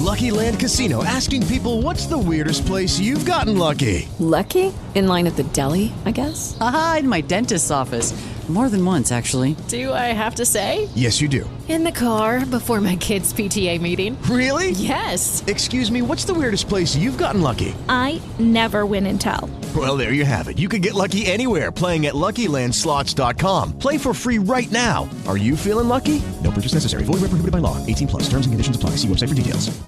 Lucky Land Casino, asking people, what's the weirdest place you've gotten lucky? Lucky? In line at the deli, I guess? Aha, in my dentist's office. More than once, actually. Do I have to say? Yes, you do. In the car before my kids' PTA meeting. Really? Yes. Excuse me, what's the weirdest place you've gotten lucky? I never win and tell. Well, there you have it. You can get lucky anywhere, playing at LuckyLandSlots.com. Play for free right now. Are you feeling lucky? No purchase necessary. Void where prohibited by law. 18 plus. Terms and conditions apply. See website for details.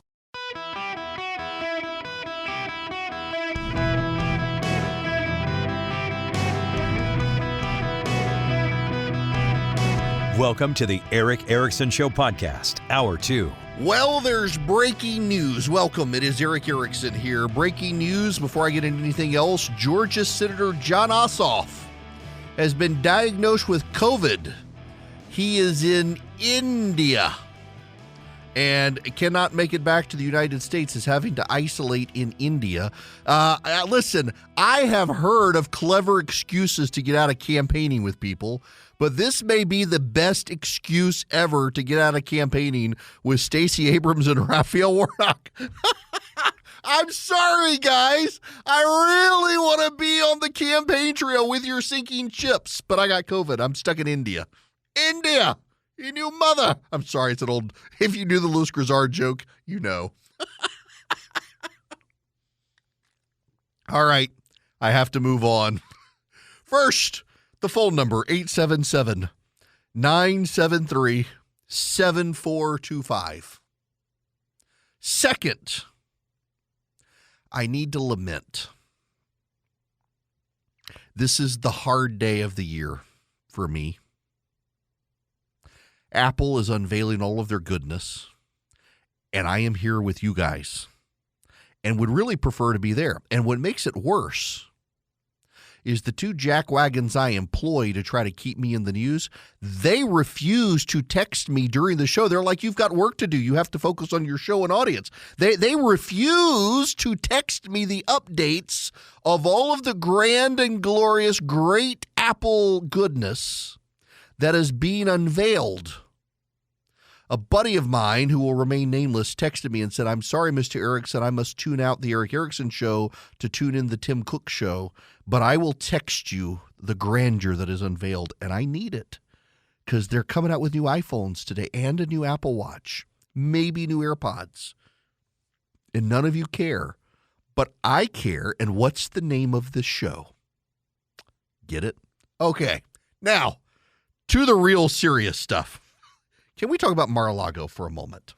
Welcome to the Eric Erickson Show podcast, Hour 2. Well, there's breaking news. Welcome. It is Eric Erickson here. Breaking news before I get into anything else. Georgia Senator Jon Ossoff has been diagnosed with COVID. He is in India and cannot make it back to the United States, is having to isolate in India. Listen, I have heard of clever excuses to get out of campaigning with people, but this may be the best excuse ever to get out of campaigning with Stacey Abrams and Raphael Warnock. I'm sorry, guys. I really want to be on the campaign trail with your sinking ships, but I got COVID. I'm stuck in India. India! You knew mother. I'm sorry, it's an old, if you knew the Louis Grizzard joke, you know. All right, I have to move on. First, the phone number, 877-973-7425. Second, I need to lament. This is the hard day of the year for me. Apple is unveiling all of their goodness, and I am here with you guys and would really prefer to be there. And what makes it worse is the two jackwagons I employ to try to keep me in the news, they refuse to text me during the show. They're like, you've got work to do. You have to focus on your show and audience. They refuse to text me the updates of all of the grand and glorious great Apple goodness that is being unveiled. A buddy of mine, who will remain nameless, texted me and said, I'm sorry, Mr. Erickson, I must tune out the Eric Erickson Show to tune in the Tim Cook Show, but I will text you the grandeur that is unveiled, and I need it because they're coming out with new iPhones today and a new Apple Watch, maybe new AirPods, and none of you care, but I care, and what's the name of this show? Get it? Okay, now, to the real serious stuff. Can we talk about Mar-a-Lago for a moment?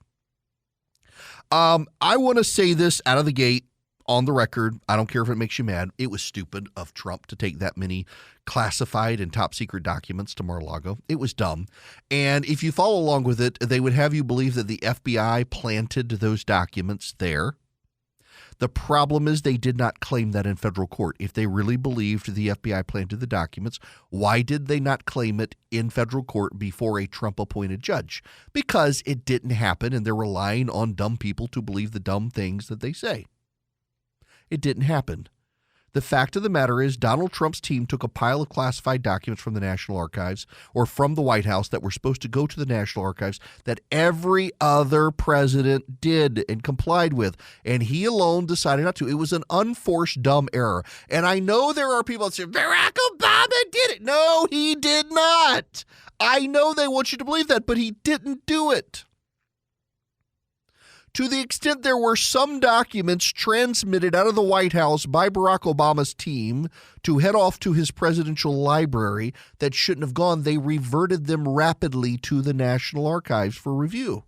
I want to say this out of the gate on the record. I don't care if it makes you mad. It was stupid of Trump to take that many classified and top secret documents to Mar-a-Lago. It was dumb. And if you follow along with it, they would have you believe that the FBI planted those documents there. The problem is they did not claim that in federal court. If they really believed the FBI planted the documents, why did they not claim it in federal court before a Trump-appointed judge? Because it didn't happen, and they're relying on dumb people to believe the dumb things that they say. It didn't happen. The fact of the matter is Donald Trump's team took a pile of classified documents from the National Archives or from the White House that were supposed to go to the National Archives that every other president did and complied with, and he alone decided not to. It was an unforced dumb error. And I know there are people that say, Barack Obama did it. No, he did not. I know they want you to believe that, but he didn't do it. To the extent there were some documents transmitted out of the White House by Barack Obama's team to head off to his presidential library that shouldn't have gone, they reverted them rapidly to the National Archives for review.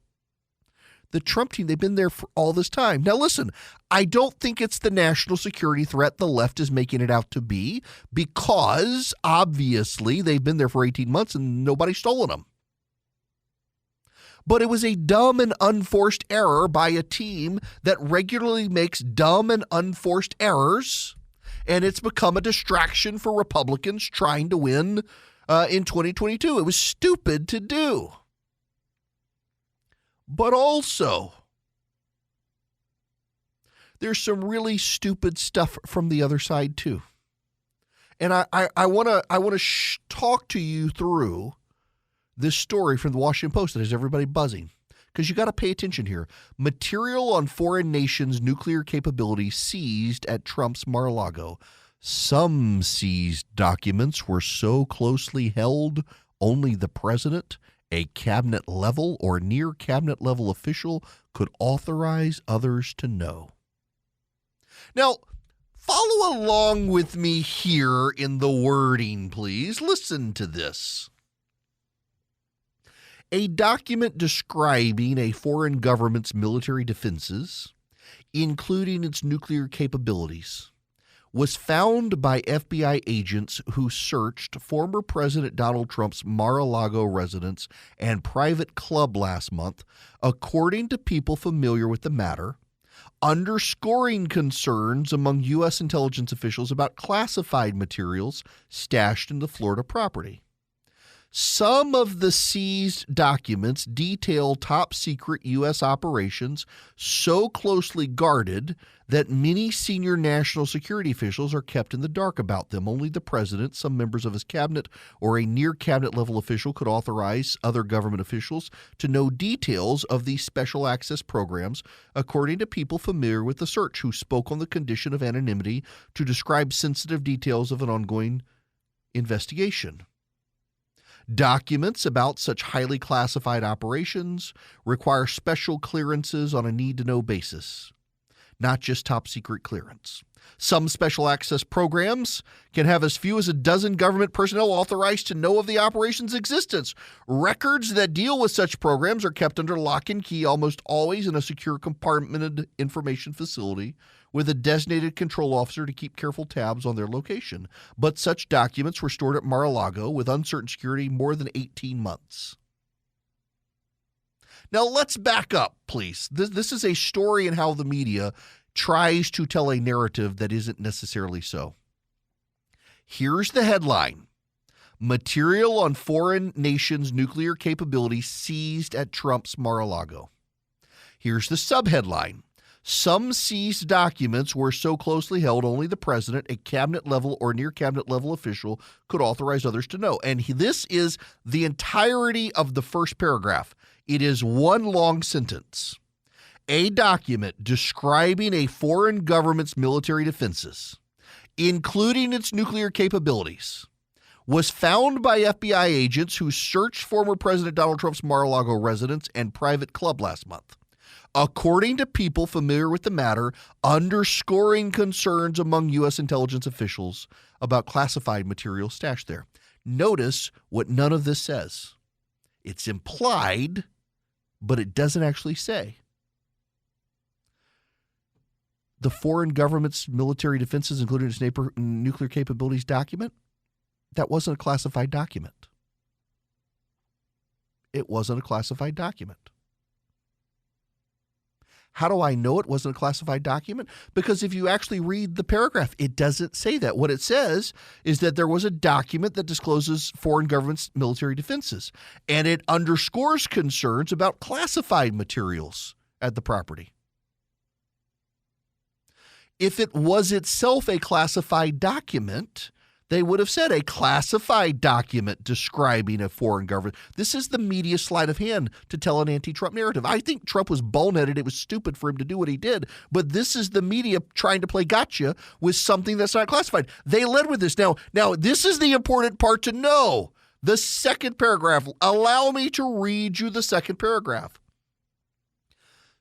The Trump team, they've been there for all this time. Now, listen, I don't think it's the national security threat the left is making it out to be, because obviously they've been there for 18 months and nobody's stolen them. But it was a dumb and unforced error by a team that regularly makes dumb and unforced errors, and it's become a distraction for Republicans trying to win in 2022. It was stupid to do. But also, there's some really stupid stuff from the other side too. And I want to talk to you through this story from the Washington Post that has everybody buzzing, because you got to pay attention here. Material on foreign nations' nuclear capability seized at Trump's Mar-a-Lago. Some seized documents were so closely held, only the president, a cabinet level or near cabinet level official, could authorize others to know. Now, follow along with me here in the wording, please. Listen to this. A document describing a foreign government's military defenses, including its nuclear capabilities, was found by FBI agents who searched former President Donald Trump's Mar-a-Lago residence and private club last month, according to people familiar with the matter, underscoring concerns among U.S. intelligence officials about classified materials stashed in the Florida property. Some of the seized documents detail top-secret U.S. operations so closely guarded that many senior national security officials are kept in the dark about them. Only the president, some members of his cabinet, or a near-cabinet-level official could authorize other government officials to know details of these special access programs, according to people familiar with the search who spoke on the condition of anonymity to describe sensitive details of an ongoing investigation. Documents about such highly classified operations require special clearances on a need-to-know basis, not just top-secret clearance. Some special access programs can have as few as a dozen government personnel authorized to know of the operation's existence. Records that deal with such programs are kept under lock and key, almost always in a secure compartmented information facility with a designated control officer to keep careful tabs on their location. But such documents were stored at Mar-a-Lago with uncertain security more than 18 months. Now let's back up, please. This is a story in how the media tries to tell a narrative that isn't necessarily so. Here's the headline. Material on foreign nations' nuclear capability seized at Trump's Mar-a-Lago. Here's the subheadline. Some seized documents were so closely held only the president, a cabinet level or near cabinet level official, could authorize others to know. And this is the entirety of the first paragraph. It is one long sentence. A document describing a foreign government's military defenses, including its nuclear capabilities, was found by FBI agents who searched former President Donald Trump's Mar-a-Lago residence and private club last month, according to people familiar with the matter, underscoring concerns among U.S. intelligence officials about classified material stashed there. Notice what none of this says. It's implied, but it doesn't actually say. The foreign government's military defenses, including its nuclear capabilities document, that wasn't a classified document. It wasn't a classified document. How do I know it wasn't a classified document? Because if you actually read the paragraph, it doesn't say that. What it says is that there was a document that discloses foreign government's military defenses, and it underscores concerns about classified materials at the property. If it was itself a classified document, they would have said a classified document describing a foreign government. This is the media sleight of hand to tell an anti-Trump narrative. I think Trump was boneheaded. It was stupid for him to do what he did. But this is the media trying to play gotcha with something that's not classified. They led with this. Now, this is the important part to know. The second paragraph. Allow me to read you the second paragraph.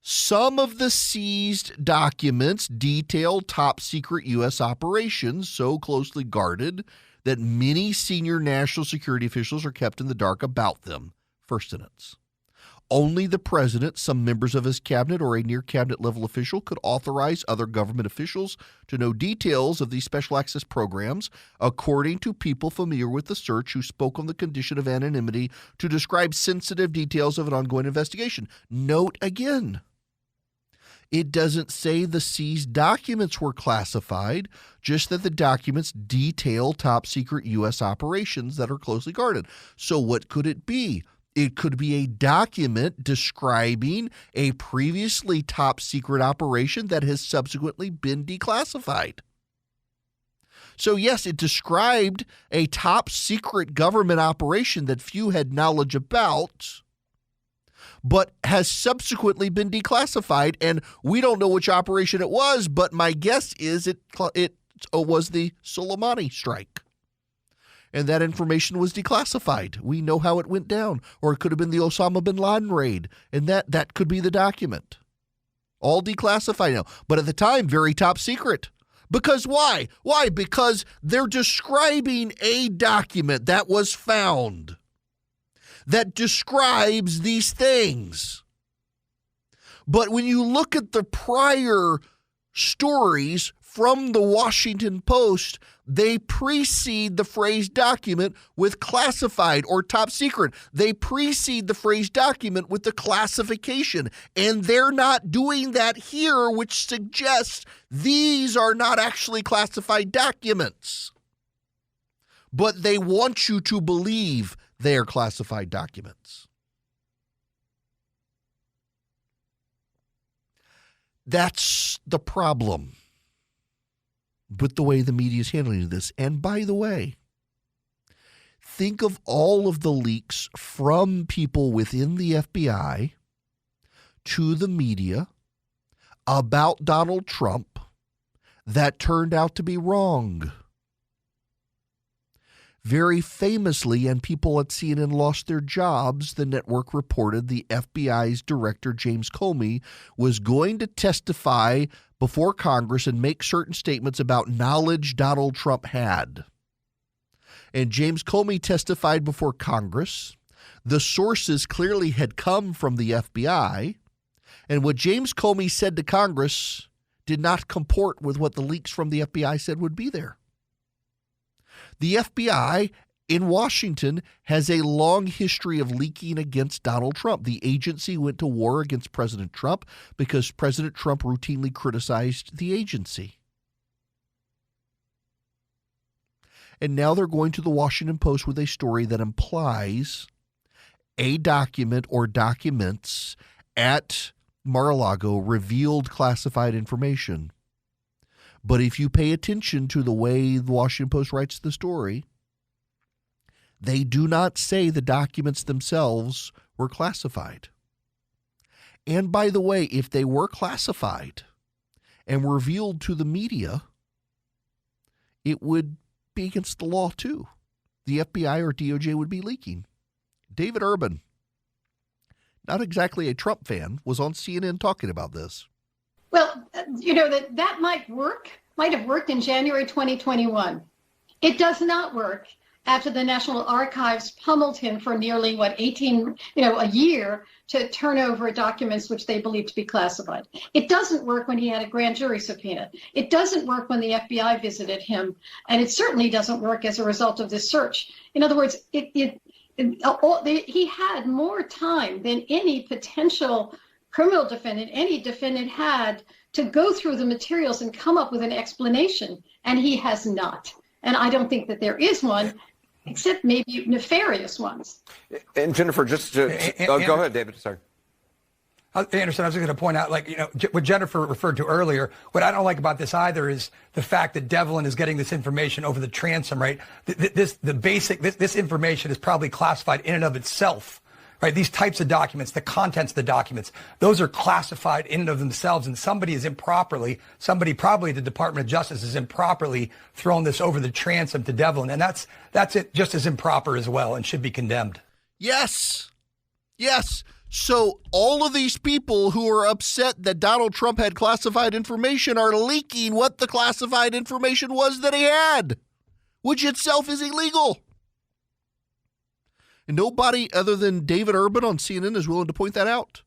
Some of the seized documents detail top-secret U.S. operations so closely guarded that many senior national security officials are kept in the dark about them. First sentence. Only the president, some members of his cabinet, or a near-cabinet level official could authorize other government officials to know details of these special access programs, according to people familiar with the search who spoke on the condition of anonymity to describe sensitive details of an ongoing investigation. Note again. It doesn't say the seized documents were classified, just that the documents detail top-secret U.S. operations that are closely guarded. So what could it be? It could be a document describing a previously top-secret operation that has subsequently been declassified. So yes, it described a top-secret government operation that few had knowledge about, but has subsequently been declassified. And we don't know which operation it was, but my guess is it was the Soleimani strike. And that information was declassified. We know how it went down. Or it could have been the Osama bin Laden raid, and that could be the document. All declassified now. But at the time, very top secret. Because why? Why? Because they're describing a document that was found that describes these things. But when you look at the prior stories from the Washington Post, they precede the phrase document with classified or top secret. They precede the phrase document with the classification. And they're not doing that here, which suggests these are not actually classified documents. But they want you to believe they are classified documents. That's the problem with the way the media is handling this. And by the way, think of all of the leaks from people within the FBI to the media about Donald Trump that turned out to be wrong. Very famously, and people at CNN lost their jobs, the network reported the FBI's director, James Comey, was going to testify before Congress and make certain statements about knowledge Donald Trump had. And James Comey testified before Congress. The sources clearly had come from the FBI. And what James Comey said to Congress did not comport with what the leaks from the FBI said would be there. The FBI in Washington has a long history of leaking against Donald Trump. The agency went to war against President Trump because President Trump routinely criticized the agency. And now they're going to the Washington Post with a story that implies a document or documents at Mar-a-Lago revealed classified information. But if you pay attention to the way the Washington Post writes the story, they do not say the documents themselves were classified. And by the way, if they were classified and revealed to the media, it would be against the law too. The FBI or DOJ would be leaking. David Urban, not exactly a Trump fan, was on CNN talking about this. Well, that might have worked in January 2021. It does not work after the National Archives pummeled him for nearly, a year to turn over documents which they believed to be classified. It doesn't work when he had a grand jury subpoena. It doesn't work when the FBI visited him. And it certainly doesn't work as a result of this search. In other words, he had more time than any potential criminal defendant, any defendant had to go through the materials and come up with an explanation, and he has not. And I don't think that there is one, except maybe nefarious ones. And Jennifer, go ahead, David. Sorry. Anderson, I was going to point out, what Jennifer referred to earlier, what I don't like about this either is the fact that Devlin is getting this information over the transom, right? This information is probably classified in and of itself. Right, these types of documents, the contents of the documents, those are classified in and of themselves, and somebody probably the Department of Justice has improperly thrown this over the transom to Devlin, and that's it, just as improper as well, and should be condemned. Yes. So all of these people who are upset that Donald Trump had classified information are leaking what the classified information was that he had, which itself is illegal. And nobody other than David Urban on CNN is willing to point that out.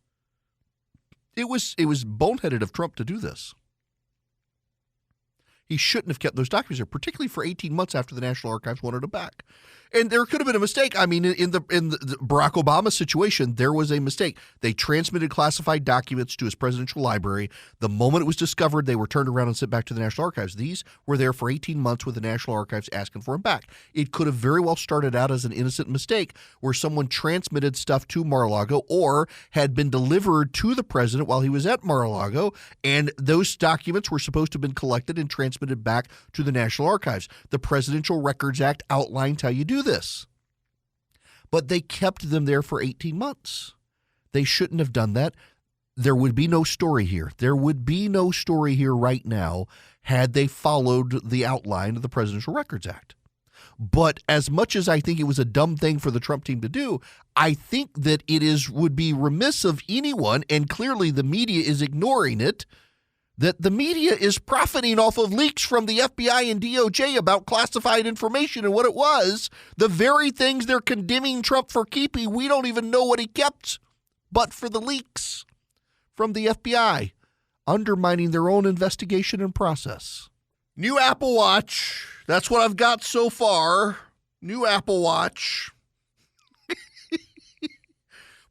It was boneheaded of Trump to do this. He shouldn't have kept those documents there, particularly for 18 months after the National Archives wanted them back. And there could have been a mistake. I mean, in the Barack Obama situation, there was a mistake. They transmitted classified documents to his presidential library. The moment it was discovered, they were turned around and sent back to the National Archives. These were there for 18 months with the National Archives asking for them back. It could have very well started out as an innocent mistake where someone transmitted stuff to Mar-a-Lago or had been delivered to the president while he was at Mar-a-Lago, and those documents were supposed to have been collected and transmitted back to the National Archives. The Presidential Records Act outlines how you do this. But they kept them there for 18 months. They shouldn't have done that. There would be no story here. There would be no story here right now had they followed the outline of the Presidential Records Act. But as much as I think it was a dumb thing for the Trump team to do, I think that would be remiss of anyone, and clearly the media is ignoring it, that the media is profiting off of leaks from the FBI and DOJ about classified information and what it was. The very things they're condemning Trump for keeping, we don't even know what he kept, but for the leaks from the FBI, undermining their own investigation and process. New Apple Watch. That's what I've got so far. New Apple Watch.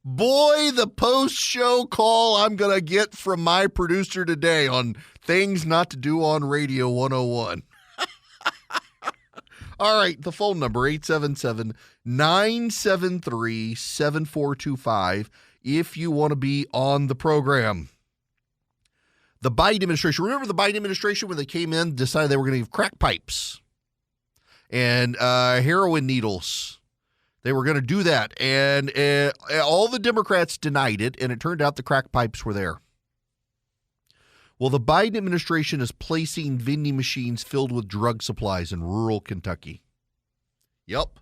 Boy, the post-show call I'm going to get from my producer today on things not to do on Radio 101. All right, the phone number, 877-973-7425, if you want to be on the program. The Biden administration, remember the Biden administration when they came in, decided they were going to give crack pipes and heroin needles. They were going to do that, and all the Democrats denied it, and it turned out the crack pipes were there. Well, the Biden administration is placing vending machines filled with drug supplies in rural Kentucky. Yep.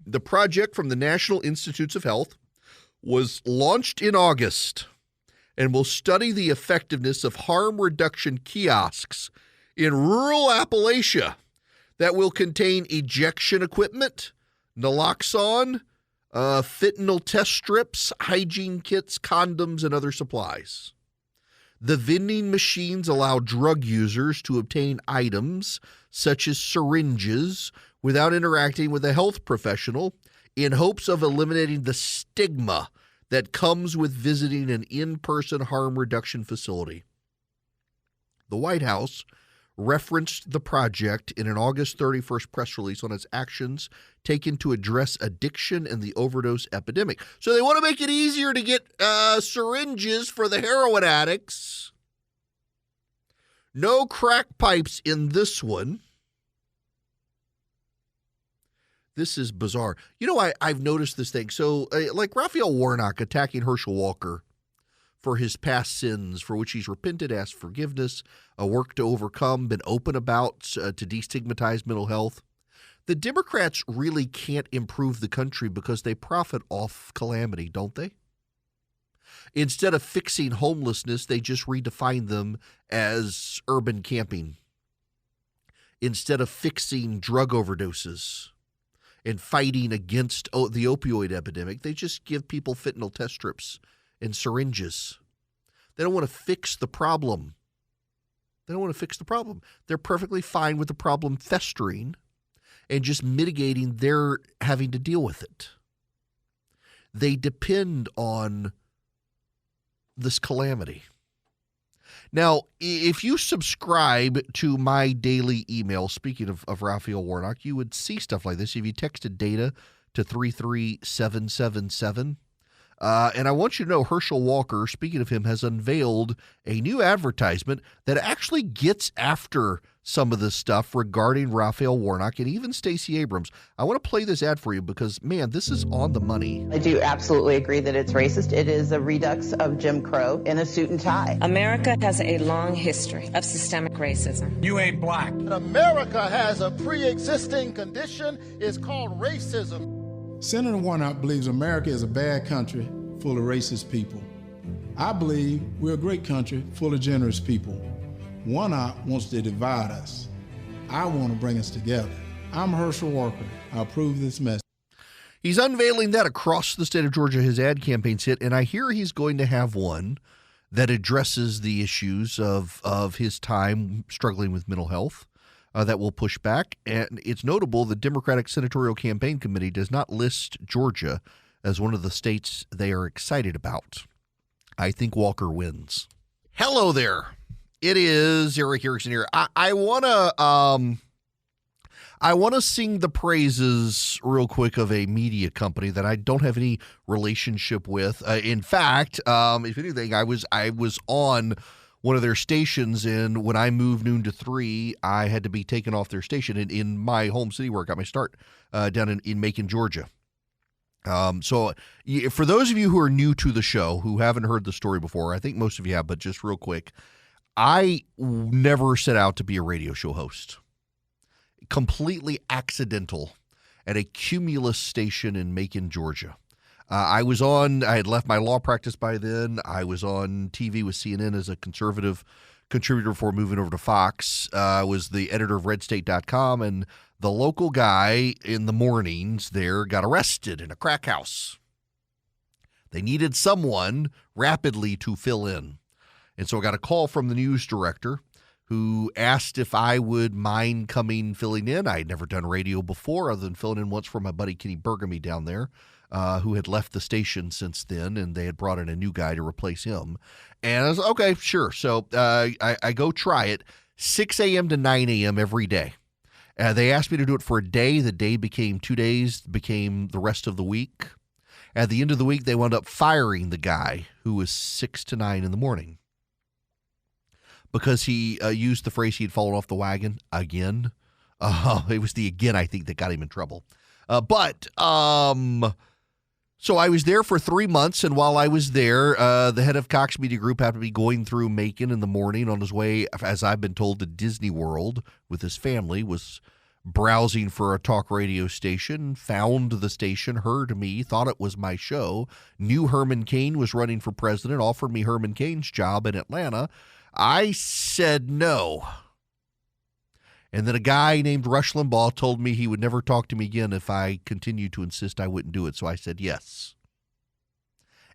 The project from the National Institutes of Health was launched in August and will study the effectiveness of harm reduction kiosks in rural Appalachia that will contain ejection equipment, naloxone, fentanyl test strips, hygiene kits, condoms, and other supplies. The vending machines allow drug users to obtain items such as syringes without interacting with a health professional in hopes of eliminating the stigma that comes with visiting an in-person harm reduction facility. The White House referenced the project in an August 31st press release on its actions taken to address addiction and the overdose epidemic. So they want to make it easier to get syringes for the heroin addicts. No crack pipes in this one. This is bizarre. You know, I've noticed this thing. So like Raphael Warnock attacking Herschel Walker for his past sins, for which he's repented, asked forgiveness, worked to overcome, been open about to destigmatize mental health. The Democrats really can't improve the country because they profit off calamity, don't they? Instead of fixing homelessness, they just redefine them as urban camping. Instead of fixing drug overdoses and fighting against the opioid epidemic, they just give people fentanyl test strips and syringes. They don't want to fix the problem. They're perfectly fine with the problem festering and just mitigating their having to deal with it. They depend on this calamity. Now, if you subscribe to my daily email, speaking of Raphael Warnock, you would see stuff like this. If you texted data to 33777, and I want you to know Herschel Walker, speaking of him, has unveiled a new advertisement that actually gets after some of this stuff regarding Raphael Warnock and even Stacey Abrams. I want to play this ad for you because, man, this is on the money. I do absolutely agree that it's racist. It is a redux of Jim Crow in a suit and tie. America has a long history of systemic racism. You ain't black. America has a pre-existing condition. It's called racism. Senator Warnock believes America is a bad country full of racist people. I believe we're a great country full of generous people. Warnock wants to divide us. I want to bring us together. I'm Herschel Walker. I approve this message. He's unveiling that across the state of Georgia, his ad campaign's hit, and I hear he's going to have one that addresses the issues of his time struggling with mental health. That will push back. And it's notable the Democratic Senatorial Campaign Committee does not list Georgia as one of the states they are excited about. I think Walker wins. Hello there. It is Eric Erickson here. I want to sing the praises real quick of a media company that I don't have any relationship with. In fact, if anything, I was on one of their stations, and when I moved noon to 3, I had to be taken off their station in my home city where I got my start down in Macon, Georgia. So for those of you who are new to the show, who haven't heard the story before, I think most of you have, but just real quick, I never set out to be a radio show host. Completely accidental at a Cumulus station in Macon, Georgia. I had left my law practice by then. I was on TV with CNN as a conservative contributor before moving over to Fox. I was the editor of redstate.com, and the local guy in the mornings there got arrested in a crack house. They needed someone rapidly to fill in. And so I got a call from the news director who asked if I would mind filling in. I had never done radio before other than filling in once for my buddy Kenny Burgamy down there, who had left the station since then, and they had brought in a new guy to replace him. And I was like, okay, sure. So I go try it, 6 a.m. to 9 a.m. every day. They asked me to do it for a day. The day became 2 days, became the rest of the week. At the end of the week, they wound up firing the guy who was 6 to 9 in the morning because he used the phrase he had fallen off the wagon again. It was the again, I think, that got him in trouble. So I was there for 3 months, and while I was there, the head of Cox Media Group happened to be going through Macon in the morning on his way, as I've been told, to Disney World with his family, was browsing for a talk radio station, found the station, heard me, thought it was my show, knew Herman Cain was running for president, offered me Herman Cain's job in Atlanta. I said no. And then a guy named Rush Limbaugh told me he would never talk to me again if I continued to insist I wouldn't do it. So I said yes.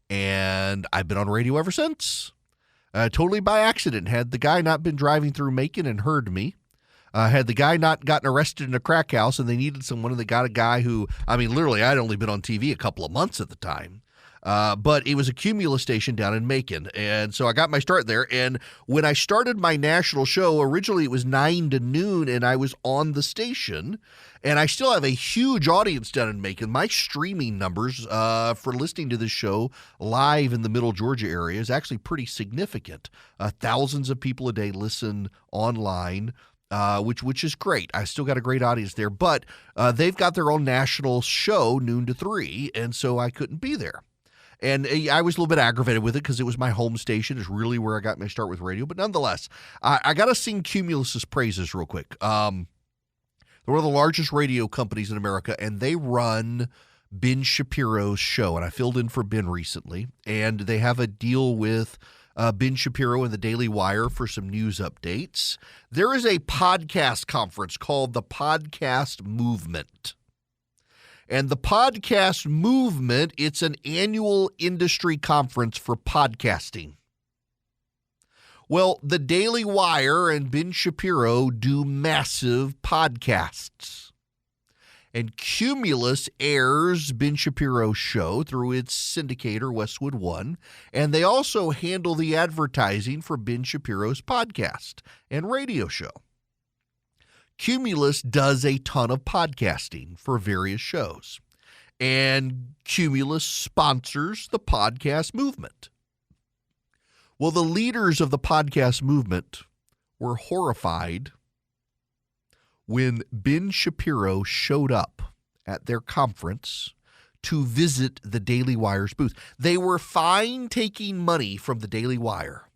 And I've been on radio ever since. Totally by accident. Had the guy not been driving through Macon and heard me, had the guy not gotten arrested in a crack house and they needed someone, and they got a guy who, I mean, literally, I'd only been on TV a couple of months at the time. But it was a Cumulus station down in Macon. And so I got my start there. And when I started my national show, originally it was 9 to noon, and I was on the station. And I still have a huge audience down in Macon. My streaming numbers for listening to this show live in the Middle Georgia area is actually pretty significant. Thousands of people a day listen online. Which is great. I still got a great audience there. But they've got their own national show, noon to 3, and so I couldn't be there. And I was a little bit aggravated with it because it was my home station. It's really where I got my start with radio. But nonetheless, I got to sing Cumulus's praises real quick. They're one of the largest radio companies in America, and they run Ben Shapiro's show. And I filled in for Ben recently. And they have a deal with Ben Shapiro and the Daily Wire for some news updates. There is a podcast conference called the Podcast Movement. And the Podcast Movement, it's an annual industry conference for podcasting. Well, the Daily Wire and Ben Shapiro do massive podcasts. And Cumulus airs Ben Shapiro's show through its syndicator, Westwood One, and they also handle the advertising for Ben Shapiro's podcast and radio show. Cumulus does a ton of podcasting for various shows, and Cumulus sponsors the podcast movement. Well, the leaders of the podcast movement were horrified when Ben Shapiro showed up at their conference to visit the Daily Wire's booth. They were fine taking money from the Daily Wire.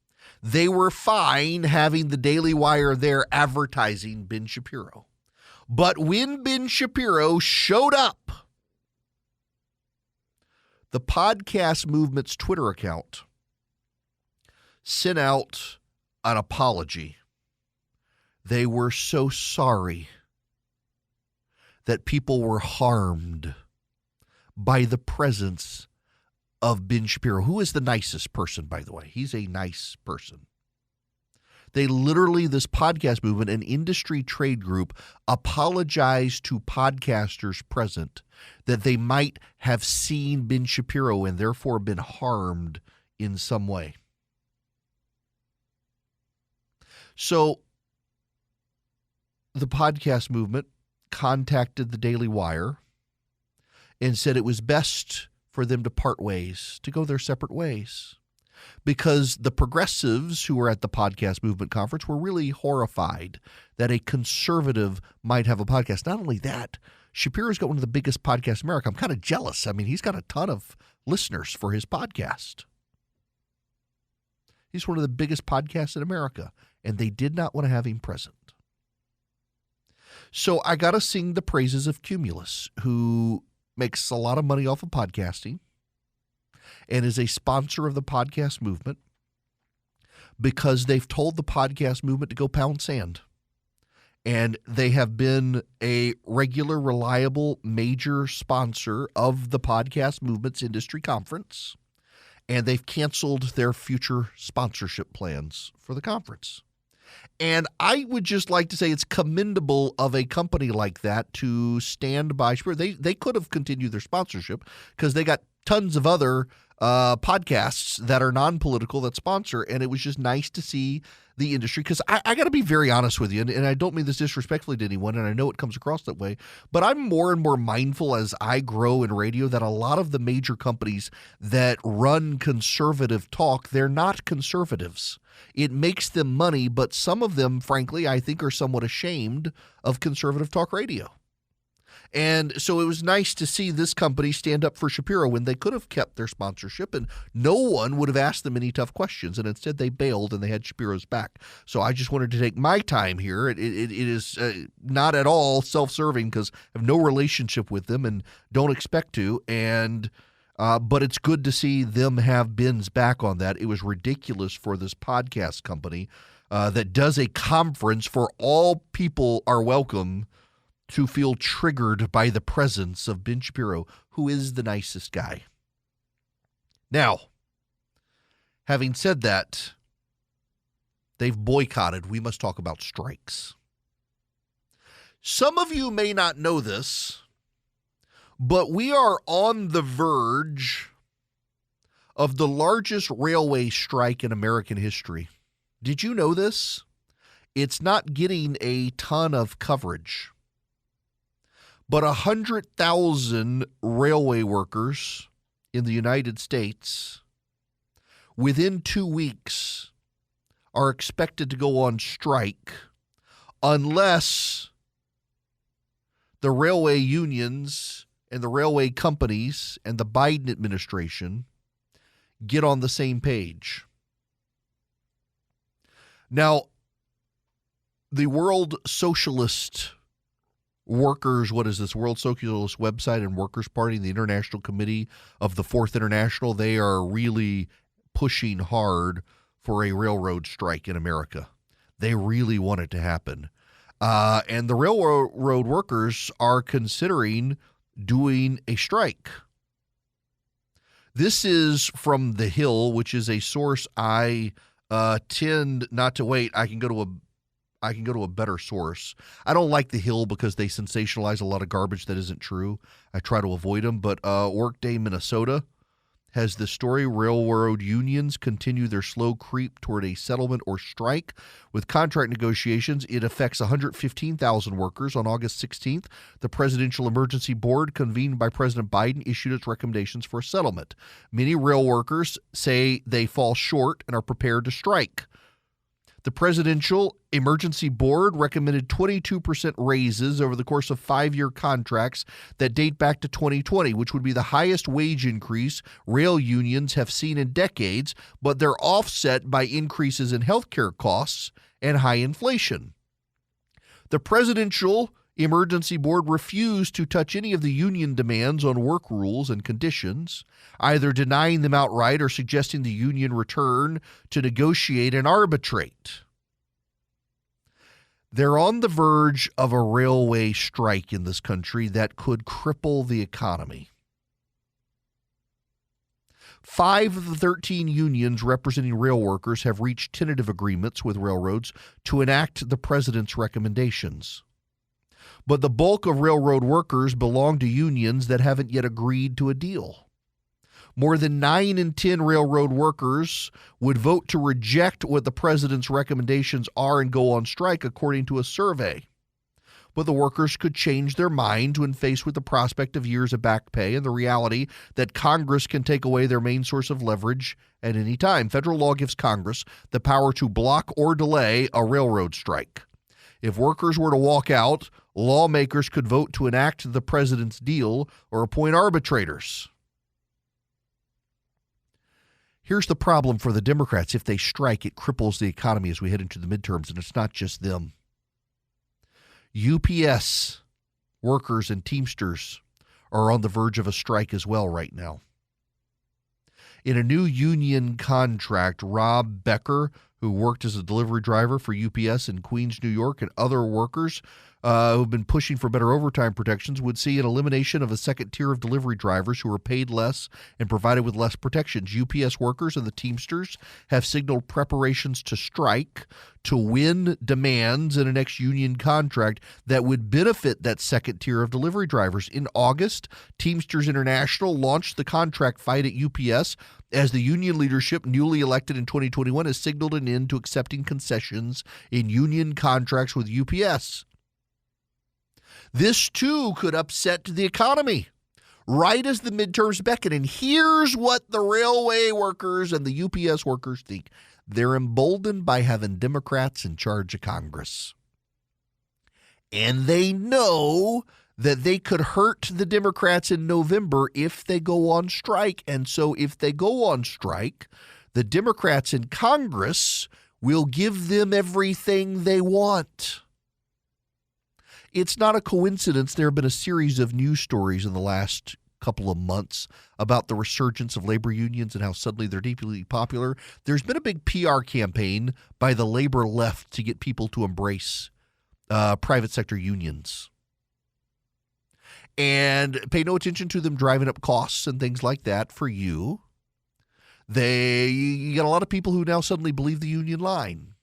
They were fine having the Daily Wire there advertising Ben Shapiro. But when Ben Shapiro showed up, the podcast movement's Twitter account sent out an apology. They were so sorry that people were harmed by the presence of Ben Shapiro, who is the nicest person, by the way. He's a nice person. They literally, this podcast movement, an industry trade group, apologized to podcasters present that they might have seen Ben Shapiro and therefore been harmed in some way. So the podcast movement contacted the Daily Wire and said it was best for them to part ways, to go their separate ways, because the progressives who were at the podcast movement conference were really horrified that a conservative might have a podcast. Not only that, Shapiro's got one of the biggest podcasts in America. I'm kind of jealous. I mean, he's got a ton of listeners for his podcast. He's one of the biggest podcasts in America, and they did not want to have him present. So I got to sing the praises of Cumulus, who makes a lot of money off of podcasting and is a sponsor of the podcast movement, because they've told the podcast movement to go pound sand. And they have been a regular, reliable, major sponsor of the podcast movement's industry conference. And they've canceled their future sponsorship plans for the conference. And I would just like to say it's commendable of a company like that to stand by Shapiro. They could have continued their sponsorship because they got tons of other podcasts that are non-political that sponsor, and it was just nice to see the industry, because I got to be very honest with you, and I don't mean this disrespectfully to anyone, and I know it comes across that way, but I'm more and more mindful as I grow in radio that a lot of the major companies that run conservative talk, they're not conservatives. It makes them money, but some of them, frankly, I think are somewhat ashamed of conservative talk radio. And so it was nice to see this company stand up for Shapiro when they could have kept their sponsorship and no one would have asked them any tough questions. And instead they bailed and they had Shapiro's back. So I just wanted to take my time here. It is not at all self-serving because I have no relationship with them and don't expect to. And but it's good to see them have Ben's back on that. It was ridiculous for this podcast company that does a conference for all people are welcome to feel triggered by the presence of Ben Shapiro, who is the nicest guy. Now, having said that, they've boycotted. We must talk about strikes. Some of you may not know this, but we are on the verge of the largest railway strike in American history. Did you know this? It's not getting a ton of coverage. But 100,000 railway workers in the United States within 2 weeks are expected to go on strike unless the railway unions and the railway companies and the Biden administration get on the same page. Now, the World Socialist Workers, what is this, World Socialist Website and Workers' Party, the International Committee of the Fourth International, they are really pushing hard for a railroad strike in America. They really want it to happen. And the railroad workers are considering doing a strike. This is from The Hill, which is a source I tend not to wait. I can go to a better source. I don't like The Hill because they sensationalize a lot of garbage that isn't true. I try to avoid them. But Workday, Minnesota has this story. Railroad unions continue their slow creep toward a settlement or strike. With contract negotiations, it affects 115,000 workers. On August 16th, the Presidential Emergency Board, convened by President Biden, issued its recommendations for a settlement. Many rail workers say they fall short and are prepared to strike. The Presidential Emergency Board recommended 22% raises over the course of 5-year contracts that date back to 2020, which would be the highest wage increase rail unions have seen in decades, but they're offset by increases in healthcare costs and high inflation. The Presidential Emergency Board refused to touch any of the union demands on work rules and conditions, either denying them outright or suggesting the union return to negotiate and arbitrate. They're on the verge of a railway strike in this country that could cripple the economy. 5 of the 13 unions representing rail workers have reached tentative agreements with railroads to enact the president's recommendations. But the bulk of railroad workers belong to unions that haven't yet agreed to a deal. More than 9 in 10 railroad workers would vote to reject what the president's recommendations are and go on strike, according to a survey. But the workers could change their mind when faced with the prospect of years of back pay and the reality that Congress can take away their main source of leverage at any time. Federal law gives Congress the power to block or delay a railroad strike. If workers were to walk out lawmakers could vote to enact the president's deal or appoint arbitrators. Here's the problem for the Democrats. If they strike, it cripples the economy as we head into the midterms, and it's not just them. UPS workers and Teamsters are on the verge of a strike as well right now. In a new union contract, Rob Becker, who worked as a delivery driver for UPS in Queens, New York, and other workers who've been pushing for better overtime protections, would see an elimination of a second tier of delivery drivers who are paid less and provided with less protections. UPS workers and the Teamsters have signaled preparations to strike to win demands in a next union contract that would benefit that second tier of delivery drivers. In August, Teamsters International launched the contract fight at UPS as the union leadership, newly elected in 2021, has signaled an end to accepting concessions in union contracts with UPS. This, too, could upset the economy right as the midterms beckon. And here's what the railway workers and the UPS workers think. They're emboldened by having Democrats in charge of Congress. And they know that they could hurt the Democrats in November if they go on strike. And so if they go on strike, the Democrats in Congress will give them everything they want. It's not a coincidence there have been a series of news stories in the last couple of months about the resurgence of labor unions and how suddenly they're deeply popular. There's been a big PR campaign by the labor left to get people to embrace private sector unions. And pay no attention to them driving up costs and things like that for you. You got a lot of people who now suddenly believe the union line.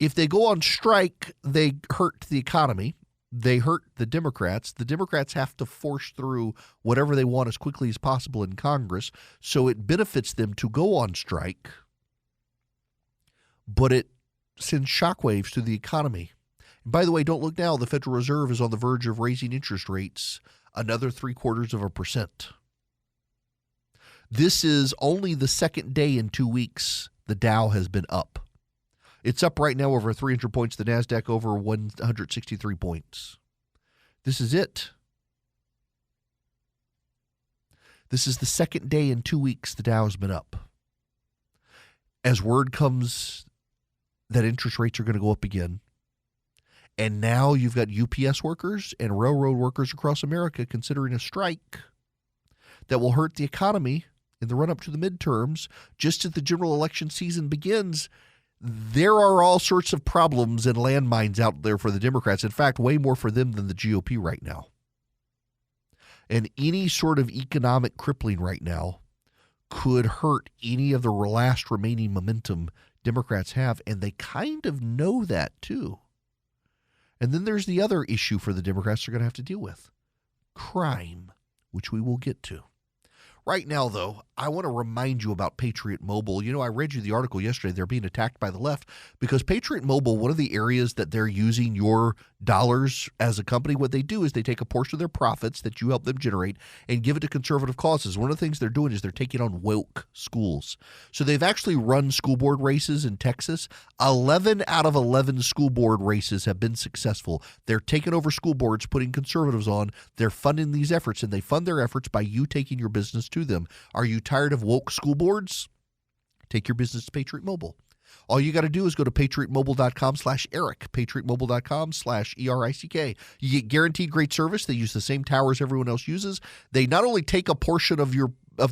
If they go on strike, they hurt the economy. They hurt the Democrats. The Democrats have to force through whatever they want as quickly as possible in Congress, so it benefits them to go on strike, but it sends shockwaves to the economy. And by the way, don't look now. The Federal Reserve is on the verge of raising interest rates another 0.75%. This is only the second day in 2 weeks the Dow has been up. It's up right now over 300 points. The NASDAQ over 163 points. This is it. This is the second day in 2 weeks the Dow has been up. As word comes that interest rates are going to go up again, and now you've got UPS workers and railroad workers across America considering a strike that will hurt the economy in the run-up to the midterms. Just as the general election season begins, there are all sorts of problems and landmines out there for the Democrats. In fact, way more for them than the GOP right now. And any sort of economic crippling right now could hurt any of the last remaining momentum Democrats have, and they kind of know that too. And then there's the other issue for the Democrats they're going to have to deal with: crime, which we will get to. Right now, though, I want to remind you about Patriot Mobile. You know, I read you the article yesterday. They're being attacked by the left because Patriot Mobile, one of the areas that they're using your dollars as a company, what they do is they take a portion of their profits that you help them generate and give it to conservative causes. One of the things they're doing is they're taking on woke schools. So they've actually run school board races in Texas. 11 out of 11 school board races have been successful. They're taking over school boards, putting conservatives on. They're funding these efforts, and they fund their efforts by you taking your business to them. Are you tired of woke school boards? Take your business to Patriot Mobile. All you got to do is go to patriotmobile.com/Eric, patriotmobile.com/ERICK. You get guaranteed great service. They use the same towers everyone else uses. They not only take a portion of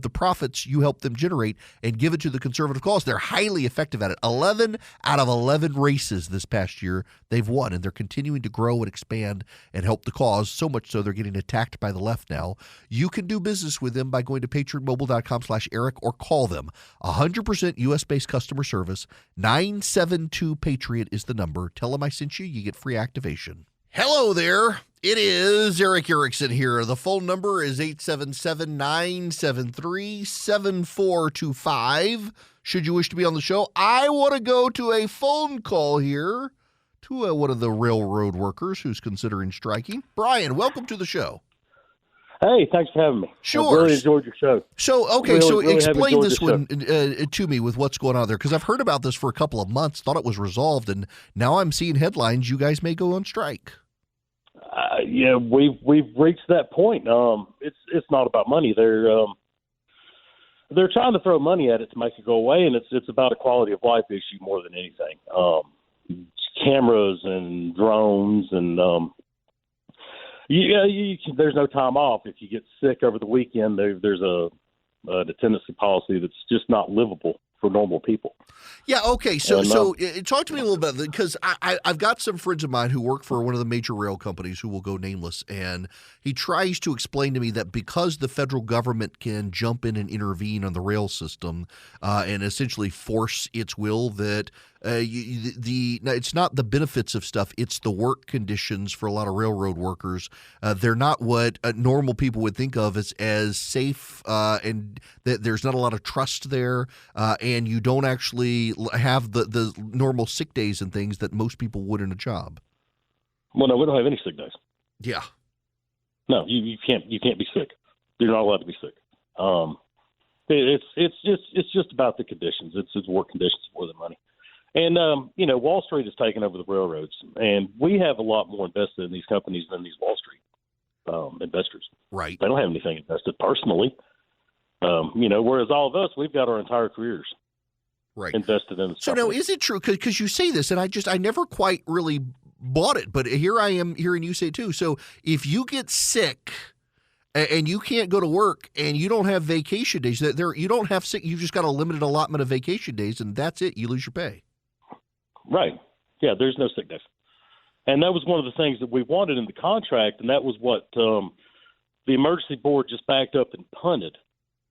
the profits you help them generate and give it to the conservative cause, they're highly effective at it. 11 out of 11 races this past year they've won, and they're continuing to grow and expand and help the cause, so much so they're getting attacked by the left now. You can do business with them by going to patriotmobile.com/Eric or call them. 100% U.S.-based customer service. 972-PATRIOT is the number. Tell them I sent you. You get free activation. Hello there. It is Eric Erickson here. The phone number is 877-973-7425. Should you wish to be on the show, I want to go to a phone call here to one of the railroad workers who's considering striking. Brian, welcome to the show. Hey, thanks for having me. Sure. I really enjoyed your show. So, okay, really explain this one to me with what's going on there, because I've heard about this for a couple of months, thought it was resolved, and now I'm seeing headlines you guys may go on strike. Yeah, we've reached that point. It's not about money. They're trying to throw money at it to make it go away, and it's about a quality of life issue more than anything. Cameras and drones, and there's no time off. If you get sick over the weekend, there's a dependency policy that's just not livable for normal people. Yeah, okay. So talk to me a little bit, because I've got some friends of mine who work for one of the major rail companies who will go nameless, and he tries to explain to me that because the federal government can jump in and intervene on the rail system and essentially force its will, that it's not the benefits of stuff, it's the work conditions for a lot of railroad workers. They're not what normal people would think of as safe, and that there's not a lot of trust there, and you don't actually have the normal sick days and things that most people would in a job. Well, no, we don't have any sick days. Yeah. No, you can't be sick. You're not allowed to be sick. It's just about the conditions. It's work conditions more than money. And Wall Street has taken over the railroads, and we have a lot more invested in these companies than these Wall Street investors. Right. They don't have anything invested personally. Whereas all of us, we've got our entire careers invested in. So now, is it true? Because you say this, and I never quite really bought it, but here I am hearing you say it too. So if you get sick and you can't go to work and you don't have vacation days, you don't have sick, you've just got a limited allotment of vacation days, and that's it. You lose your pay. Right. Yeah, there's no sick days. And that was one of the things that we wanted in the contract, and that was what the emergency board just backed up and punted,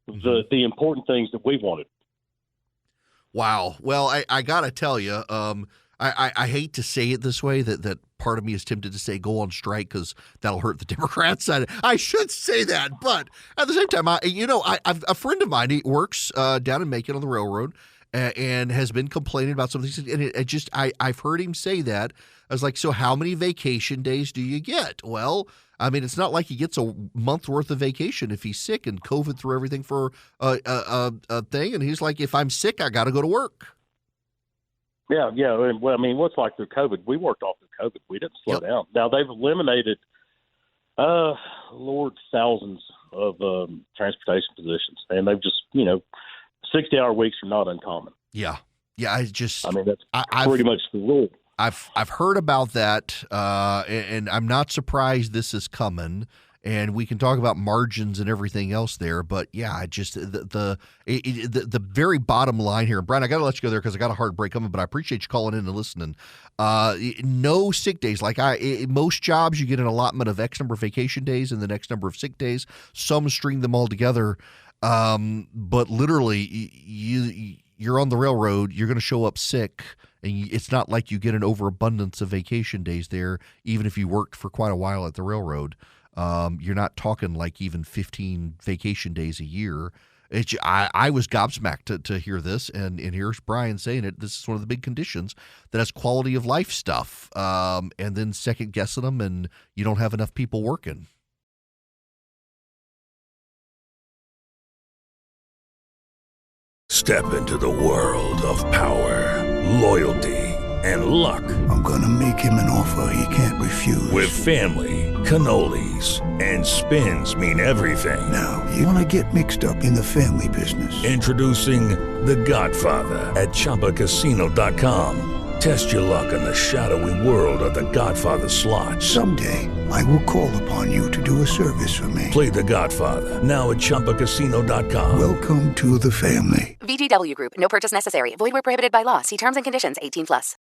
the important things that we wanted. Wow. Well, I got to tell you, I hate to say it this way, that part of me is tempted to say go on strike because that'll hurt the Democrats. I should say that, but at the same time, I've a friend of mine, he works down in Macon on the railroad, and has been complaining about some of these things. And I've heard him say that. I was like, so how many vacation days do you get? Well, I mean, it's not like he gets a month worth of vacation if he's sick, and COVID threw everything for a thing. And he's like, if I'm sick, I got to go to work. Yeah. Well, I mean, what's like through COVID? We worked off through COVID. We didn't slow down. Now they've eliminated, thousands of transportation positions, and they've just, 60-hour weeks are not uncommon. Yeah. That's pretty much the rule. I've heard about that, and I'm not surprised this is coming. And we can talk about margins and everything else there, but yeah, just the very bottom line here. Brian, I got to let you go there because I got a hard break coming, but I appreciate you calling in and listening. No sick days. Like most jobs, you get an allotment of X number of vacation days and the next number of sick days. Some string them all together, but literally, you're on the railroad. You're going to show up sick. And it's not like you get an overabundance of vacation days there, even if you worked for quite a while at the railroad. You're not talking like even 15 vacation days a year. I was gobsmacked to hear this, and here's Brian saying it. This is one of the big conditions that has quality of life stuff, and then second guessing them, and you don't have enough people working. Step into the world of power, loyalty, and luck. I'm going to make him an offer he can't refuse. With family, cannolis, and spins mean everything. Now, you want to get mixed up in the family business. Introducing The Godfather at ChumbaCasino.com. Test your luck in the shadowy world of The Godfather slot. Someday, I will call upon you to do a service for me. Play The Godfather now at ChumbaCasino.com. Welcome to the family. VGW Group. No purchase necessary. Void where prohibited by law. See terms and conditions. 18+.